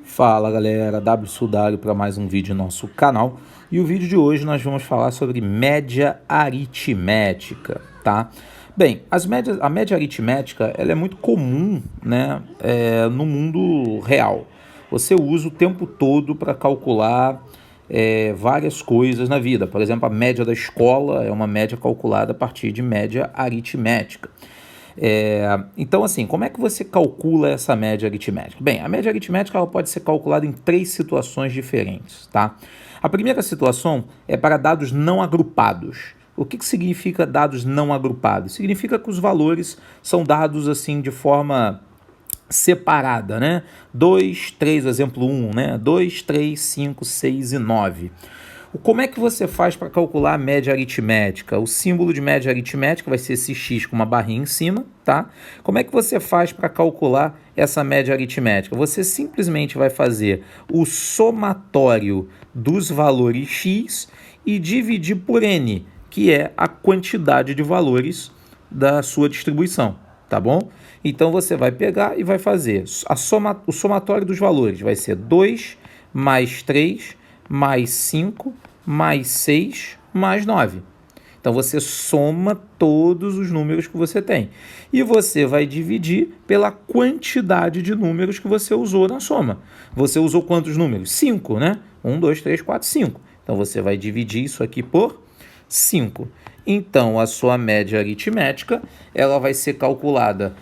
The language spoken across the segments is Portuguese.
Fala galera, W Sudário para mais um vídeo no nosso canal. E o vídeo de hoje nós vamos falar sobre média aritmética, tá? Bem, a média aritmética ela é muito comum, né, no mundo real. Você usa o tempo todo para calcular várias coisas na vida. Por exemplo, a média da escola é uma média calculada a partir de média aritmética. Então, assim, como é que você calcula essa média aritmética? Bem, a média aritmética ela pode ser calculada em 3 situações diferentes, tá? A primeira situação é para dados não agrupados. O que significa dados não agrupados? Significa que os valores são dados assim de forma separada, né? 2, 3, exemplo 1, né? 2, 3, 5, 6 e 9. Como é que você faz para calcular a média aritmética? O símbolo de média aritmética vai ser esse x com uma barrinha em cima, tá? Como é que você faz para calcular essa média aritmética? Você simplesmente vai fazer o somatório dos valores x e dividir por n, que é a quantidade de valores da sua distribuição, tá bom? Então você vai pegar e vai fazer o somatório dos valores, vai ser 2 mais 3 mais 5, mais 6, mais 9. Então, você soma todos os números que você tem. E você vai dividir pela quantidade de números que você usou na soma. Você usou quantos números? 5, né? 1, 2, 3, 4, 5. Então, você vai dividir isso aqui por 5. Então, a sua média aritmética, ela vai ser calculada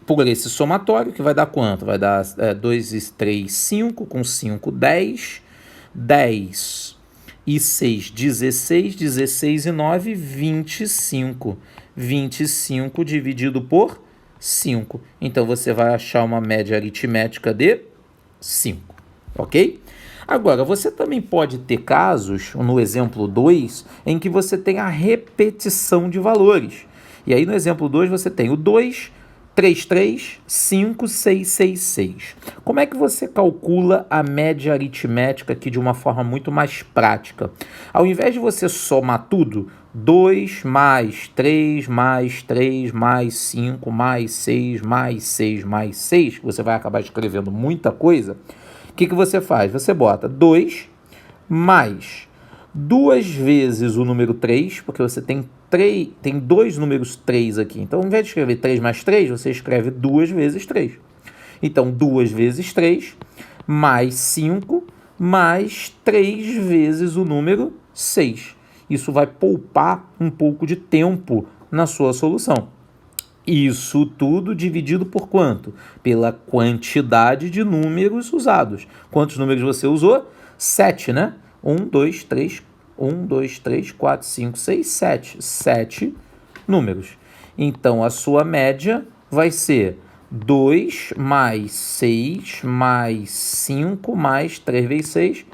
por esse somatório, que vai dar quanto? Vai dar 2, 3, 5, com 5, 10... 10 e 6, 16, 16 e 9, 25. 25 dividido por 5. Então, você vai achar uma média aritmética de 5, ok? Agora, você também pode ter casos, no exemplo 2, em que você tem a repetição de valores. E aí, no exemplo 2, você tem o 2... 3, 3, 5, 6, 6, 6. Como é que você calcula a média aritmética aqui de uma forma muito mais prática? Ao invés de você somar tudo, 2 mais 3 mais 3 mais 5 mais 6 mais 6 mais 6, que você vai acabar escrevendo muita coisa, o que você faz? Você bota 2 mais 2 vezes o número 3, porque você tem dois números 3 aqui. Então, ao invés de escrever 3 mais 3, você escreve 2 vezes 3. Então, 2 vezes 3, mais 5, mais 3 vezes o número 6. Isso vai poupar um pouco de tempo na sua solução. Isso tudo dividido por quanto? Pela quantidade de números usados. Quantos números você usou? 7, né? 1, 2, 3, 1, 2, 3, 4, 5, 6, 7. 7 números. Então, a sua média vai ser 2 mais 6 mais 5 mais 3 vezes 6,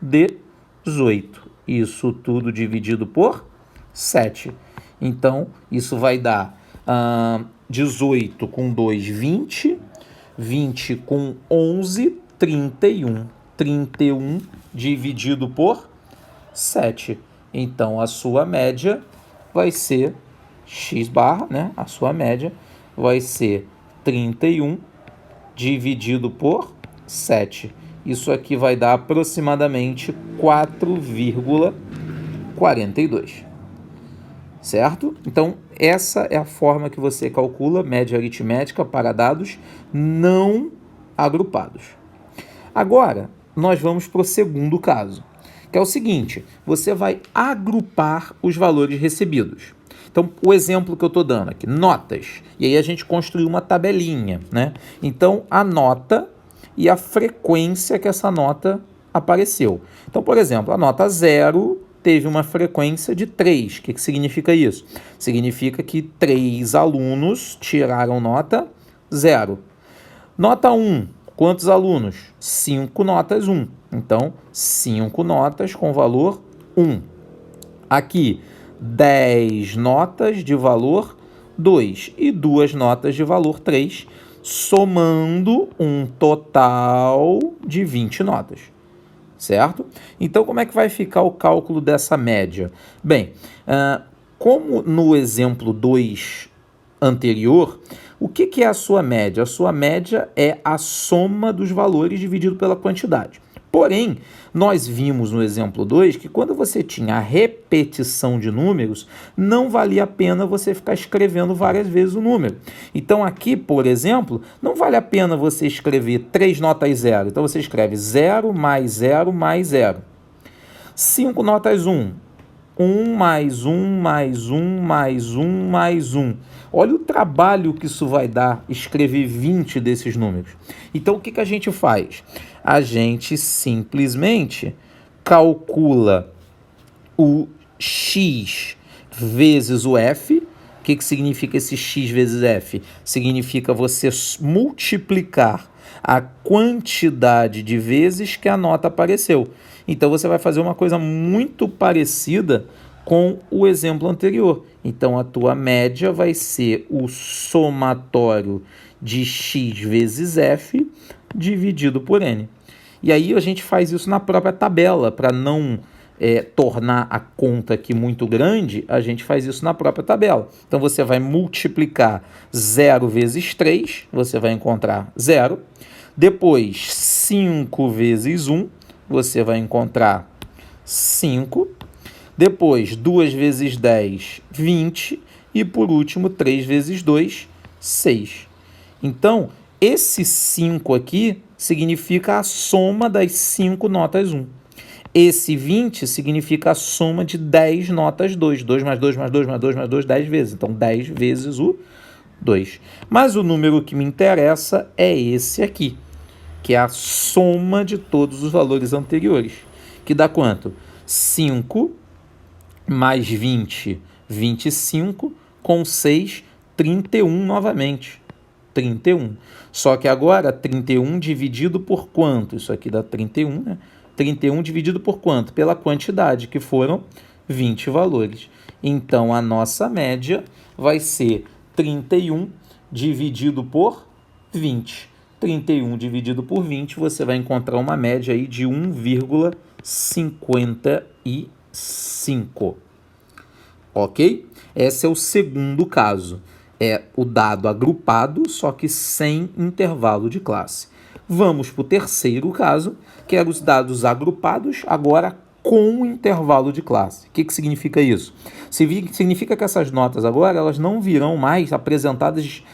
18. Isso tudo dividido por 7. Então, isso vai dar 18 com 2, 20. 20 com 11, 31. 31 dividido por 7. Então, a sua média vai ser x barra, né? A sua média vai ser 31 dividido por 7. Isso aqui vai dar aproximadamente 4,42. Certo? Então, essa é a forma que você calcula média aritmética para dados não agrupados. Agora, nós vamos para o segundo caso, que é o seguinte: você vai agrupar os valores recebidos. Então, o exemplo que eu estou dando aqui, notas. E aí a gente construiu uma tabelinha, né? Então, a nota e a frequência que essa nota apareceu. Então, por exemplo, a nota 0 teve uma frequência de 3. O que significa isso? Significa que 3 alunos tiraram nota 0. Nota 1. Quantos alunos? 5 notas 1. Então, 5 notas com valor 1. Aqui, 10 notas de valor 2 e 2 notas de valor 3, somando um total de 20 notas. Certo? Então, como é que vai ficar o cálculo dessa média? Bem, como no exemplo 2 anterior, O que é a sua média? A sua média é a soma dos valores dividido pela quantidade. Porém, nós vimos no exemplo 2 que quando você tinha a repetição de números, não valia a pena você ficar escrevendo várias vezes o número. Então aqui, por exemplo, não vale a pena você escrever 3 notas 0. Então você escreve 0 mais 0 mais 0. 5 notas 1. 1 mais 1 mais 1 mais 1 mais 1. Olha o trabalho que isso vai dar, escrever 20 desses números. Então, o que a gente faz? A gente simplesmente calcula o x vezes o f. O que significa esse x vezes f? Significa você multiplicar a quantidade de vezes que a nota apareceu. Então, você vai fazer uma coisa muito parecida com o exemplo anterior. Então, a tua média vai ser o somatório de x vezes f dividido por n. E aí a gente faz isso na própria tabela, para não tornar a conta aqui muito grande, a gente faz isso na própria tabela. Então, você vai multiplicar 0 vezes 3, você vai encontrar 0. Depois, 5 vezes 1, você vai encontrar 5. Depois, 2 vezes 10, 20. E, por último, 3 vezes 2, 6. Então, esse 5 aqui significa a soma das 5 notas 1. Esse 20 significa a soma de 10 notas 2. 2 mais 2 mais 2 mais 2 mais 2, 10 vezes. Então, 10 vezes o 2. Mas o número que me interessa é esse aqui, que é a soma de todos os valores anteriores, que dá quanto? 5 mais 20, 25, com 6, 31 novamente. 31. Só que agora, 31 dividido por quanto? Isso aqui dá 31, né? 31 dividido por quanto? Pela quantidade, que foram 20 valores. Então, a nossa média vai ser 31 dividido por 20. 31 dividido por 20, você vai encontrar uma média aí de 1,55. Ok? Esse é o segundo caso. É o dado agrupado, só que sem intervalo de classe. Vamos para o terceiro caso, que é os dados agrupados, agora com intervalo de classe. O que significa isso? Significa que essas notas agora elas não virão mais apresentadas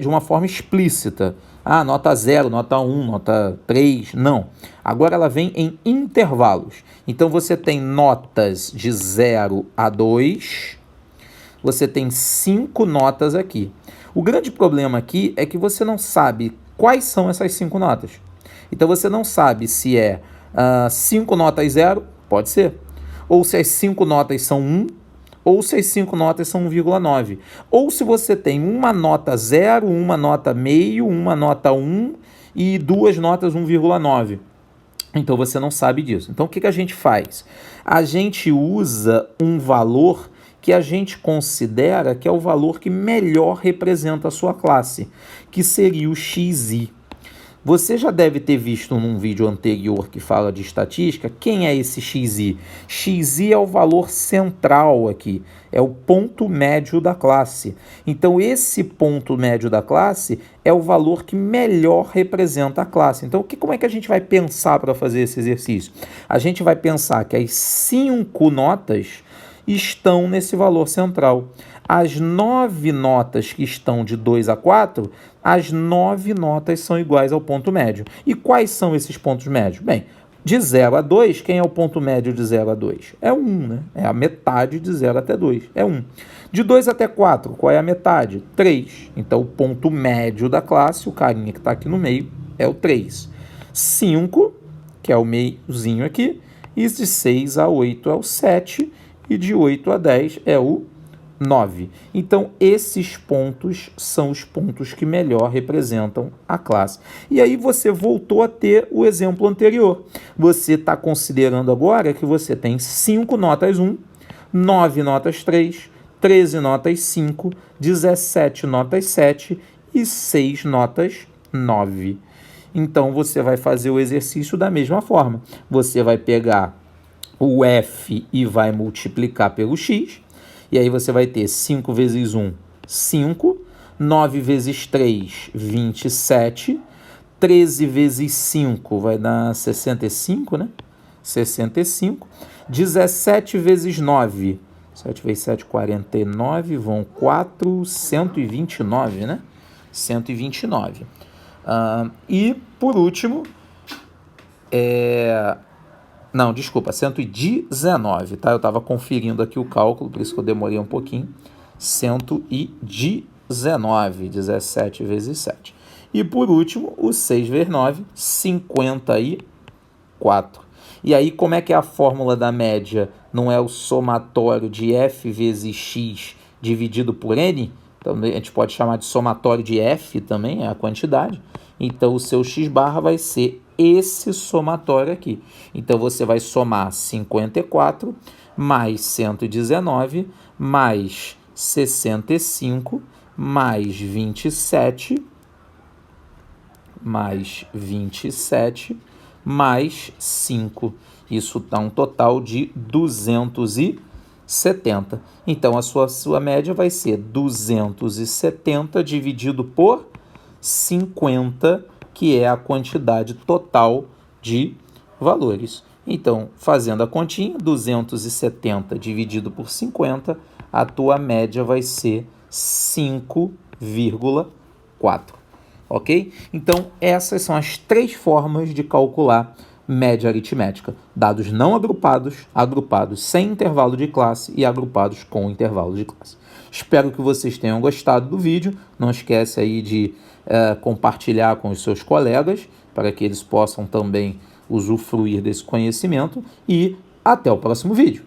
de uma forma explícita. Ah, nota 0, nota 1, nota 3, não. Agora ela vem em intervalos. Então você tem notas de 0 a 2, você tem 5 notas aqui. O grande problema aqui é que você não sabe quais são essas 5 notas. Então você não sabe se é 5 notas 0, pode ser, ou se as 5 notas são 1, ou se as 5 notas são 1,9. Ou se você tem uma nota 0, uma nota meio, uma nota 1 e 2 notas 1,9. Então você não sabe disso. Então o que a gente faz? A gente usa um valor que a gente considera que é o valor que melhor representa a sua classe, que seria o xi. Você já deve ter visto num vídeo anterior que fala de estatística, quem é esse xi? Xi é o valor central aqui, é o ponto médio da classe. Então, esse ponto médio da classe é o valor que melhor representa a classe. Então, como é que a gente vai pensar para fazer esse exercício? A gente vai pensar que as 5 notas estão nesse valor central. As 9 notas que estão de 2 a 4, as 9 notas são iguais ao ponto médio. E quais são esses pontos médios? Bem, de 0 a 2, quem é o ponto médio de 0 a 2? É 1, né? É a metade de 0 até 2, é 1. De 2 até 4, qual é a metade? 3. Então, o ponto médio da classe, o carinha que está aqui no meio, é o 3. 5, que é o meiozinho aqui, e de 6 a 8 é o 7, e de 8 a 10 é o 9. Então, esses pontos são os pontos que melhor representam a classe. E aí você voltou a ter o exemplo anterior. Você está considerando agora que você tem 5 notas 1, 9 notas 3, 13 notas 5, 17 notas 7 e 6 notas 9. Então, você vai fazer o exercício da mesma forma. Você vai pegar o f e vai multiplicar pelo x. E aí você vai ter 5 vezes 1, 5. 9 vezes 3, 27. 13 vezes 5 vai dar 65, né? 65. 17 vezes 9. 7 vezes 7, 49. Vão 4, 129, né? 129. E, por último, não, desculpa, 119, tá? Eu estava conferindo aqui o cálculo, por isso que eu demorei um pouquinho. 119, 17 vezes 7. E, por último, o 6 vezes 9, 54. E aí, como é que é a fórmula da média? Não é o somatório de f vezes x dividido por n? Então, a gente pode chamar de somatório de f também, é a quantidade. Então, o seu x barra vai ser esse somatório aqui. Então, você vai somar 54 mais 119 mais 65 mais 27 mais 27 mais 5. Isso dá um total de 270. Então, a sua média vai ser 270 dividido por 50, que é a quantidade total de valores. Então, fazendo a continha, 270 dividido por 50, a tua média vai ser 5,4. Ok? Então, essas são as 3 formas de calcular média aritmética. Dados não agrupados, agrupados sem intervalo de classe e agrupados com intervalo de classe. Espero que vocês tenham gostado do vídeo. Não esquece aí de compartilhar com os seus colegas, para que eles possam também usufruir desse conhecimento. E até o próximo vídeo.